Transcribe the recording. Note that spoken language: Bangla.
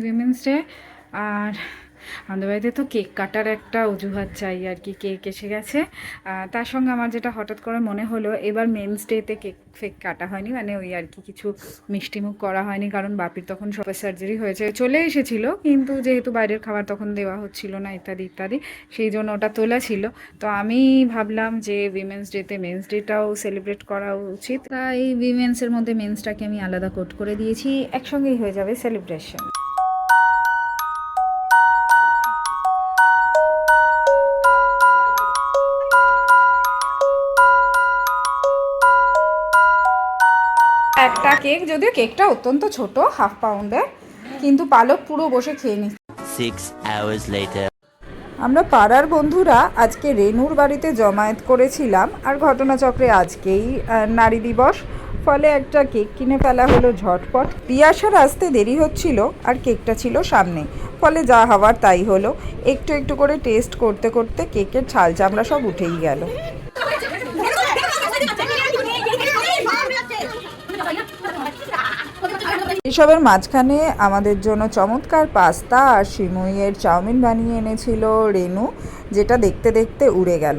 Women's day. আর আমাদের বাড়িতে তো কেক কাটার একটা অজুহাত চাই আর কি, কেক এসে গেছে। তার সঙ্গে আমার যেটা হঠাৎ করে মনে হলো, এবার মেন্স ডেতে কেক ফেক কাটা হয়নি, মানে ওই আর কি কিছু মিষ্টিমুখ করা হয়নি, কারণ বাপির তখন সবে সার্জারি হয়েছে, চলে এসেছিল, কিন্তু যেহেতু বাইরের খাবার তখন দেওয়া হচ্ছিল না ইত্যাদি ইত্যাদি, সেই জন্য ওটা তোলা ছিল। তো আমি ভাবলাম যে উইমেন্স ডেতে মেন্স ডেটাও সেলিব্রেট করা উচিত, তাই উইমেন্সের মধ্যে মেন্সটাকে আমি আলাদা কোড করে দিয়েছি, একসঙ্গেই হয়ে যাবে সেলিব্রেশন। একটা কেক, যদিও কেকটা অত্যন্ত ছোট, 1/2 পাউন্ডের, কিন্তু পালক পুরো বসে খেয়ে নিচ্ছে। 6 hours later. আমরা পাড়ার বন্ধুরা আজকে রেনুর বাড়িতে জমায়েত করেছিলাম, আর ঘটনাচক্রে আজকেই নারী দিবস, ফলে একটা কেক কিনে ফেলা হলো ঝটপট। পিয়াসার আসতে দেরি হচ্ছিল আর কেকটা ছিল সামনে, ফলে যা হওয়ার তাই হলো। একটু একটু করে টেস্ট করতে করতে কেকের ছাল চামড়া সব উঠেই গেল। এসবের মাঝখানে আমাদের জন্য চমৎকার পাস্তা আর সিমুইয়ের চাউমিন বানিয়ে এনেছিল রেনু, যেটা দেখতে দেখতে উড়ে গেল।